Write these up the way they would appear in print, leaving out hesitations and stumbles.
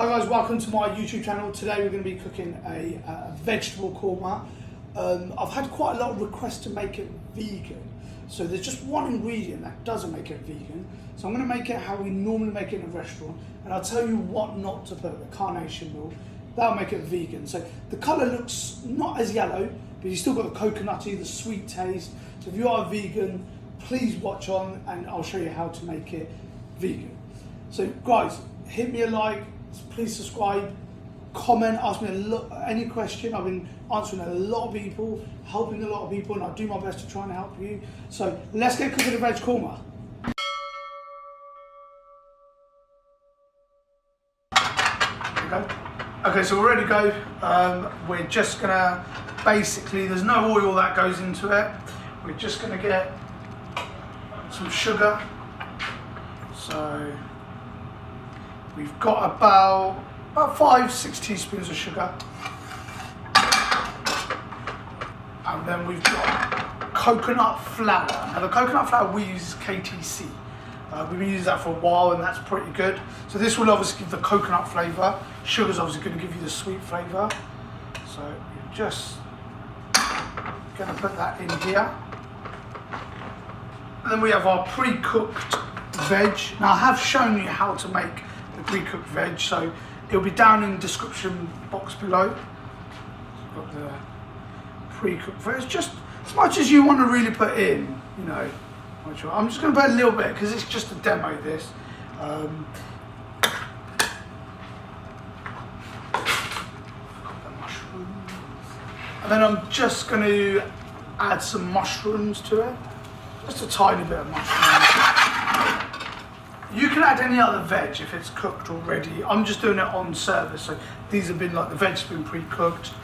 Hi guys, welcome to my YouTube channel. Today we're going to be cooking a vegetable korma. I've had quite a lot of requests to make it vegan. So there's just one ingredient that doesn't make it vegan. So I'm going to make it how we normally make it in a restaurant. And I'll tell you what not to put, the Carnation Milk. That'll make it vegan. So the colour looks not as yellow, but you've still got the coconutty, the sweet taste. So if you are vegan, please watch on and I'll show you how to make it vegan. So guys, hit me a like. Please subscribe, comment, ask me any question. I've been answering a lot of people, helping a lot of people, and I'll do my best to try and help you. So let's get cooking the veg korma. Okay, so we're ready to go. We're just gonna basically, there's no oil that goes into it. We're just gonna get some sugar. So we've got about 5-6 teaspoons of sugar. And then we've got coconut flour. Now the coconut flour we use is KTC. We've been using that for a while and that's pretty good. So this will obviously give the coconut flavour. Sugar's obviously going to give you the sweet flavour. So we're just going to put that in here. And then we have our pre-cooked veg. Now I have shown you how to make the pre-cooked veg, so it'll be down in the description box below. Got the pre-cooked veg, just as much as you want to really put in, you know. I'm just going to put a little bit because it's just a demo. This. And then I'm just going to add some mushrooms to it, just a tiny bit of mushrooms. You can add any other veg if it's cooked already. I'm just doing it on service, so these have been, like, the veg's been pre-cooked.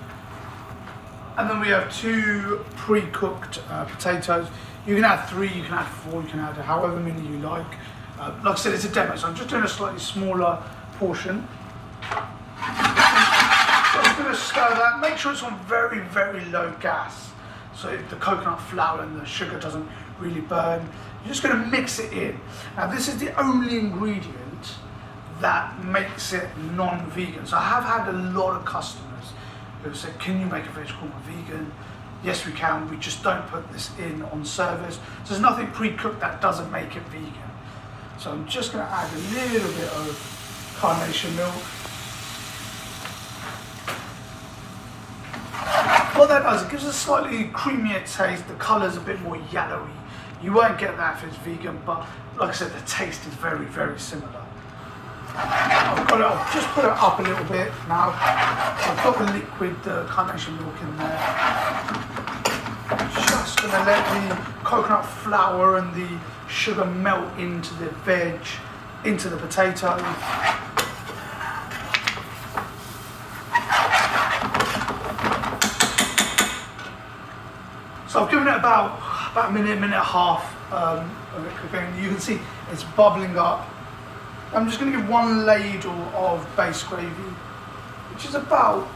And then we have 2 pre-cooked potatoes. You can add 3, you can add 4, you can add however many you like. Like I said, it's a demo, so I'm just doing a slightly smaller portion. So I'm just going to stir that. Make sure it's on very, very low gas, so the coconut flour and the sugar doesn't really burn. You're just going to mix it in. Now this is the only ingredient that makes it non-vegan. So I have had a lot of customers who said, can you make a veg korma vegan? Yes we can, we just don't put this in on service. So there's nothing pre-cooked that doesn't make it vegan. So I'm just going to add a little bit of Carnation Milk. What that does, it gives a slightly creamier taste, the colour's a bit more yellowy. You won't get that if it's vegan, but like I said, the taste is very, very similar. I've just put it up a little bit now. I've got the liquid, the Carnation Milk in there. Just going to let the coconut flour and the sugar melt into the veg, into the potato. So I've given it about a minute and a half of it cooking. You can see it's bubbling up. I'm just going to give 1 ladle of base gravy, which is about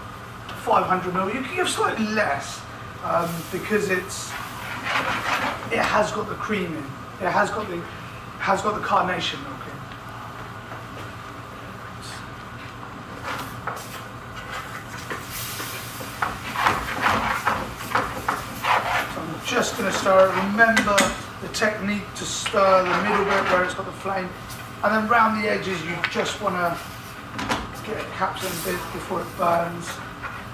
500 ml. You can give slightly less because it has got the cream in. It has got the Carnation Milk in. So I'm just going to stir it. Remember the technique to stir the middle bit where it's got the flame. And then round the edges, you just want to get it captured a bit before it burns.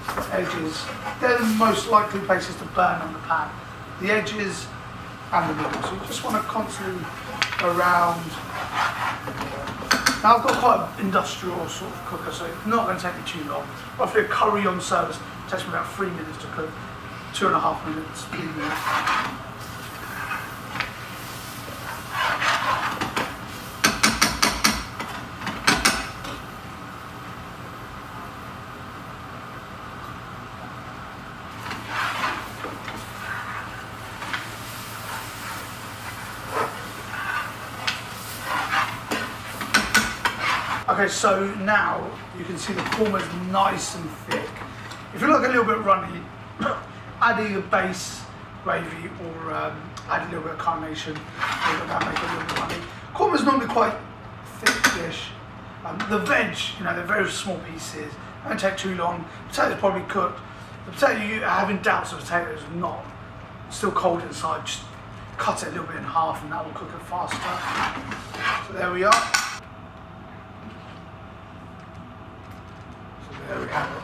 The edges, they're the most likely places to burn on the pan. The edges and the middle. So you just want to constantly go around. Now I've got quite an industrial sort of cooker, so it's not going to take me too long. Roughly a curry on service takes me about 3 minutes to cook. 2.5 minutes, 3 minutes. Okay, so now you can see the korma is nice and thick. If you like a little bit runny, adding a base gravy or add a little bit of carnation, that make it a little bit runny. Korma is normally quite thick dish, The veg, you know, they're very small pieces. Don't take too long. Potatoes probably cooked. The potato, you are having doubts of potatoes, not still cold inside. Just cut it a little bit in half, and that will cook it faster. So there we are. So there we have it.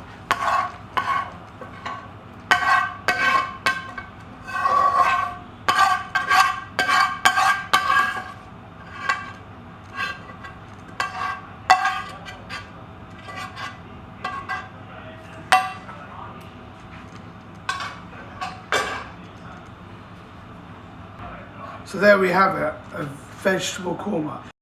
So there we have it, a vegetable korma.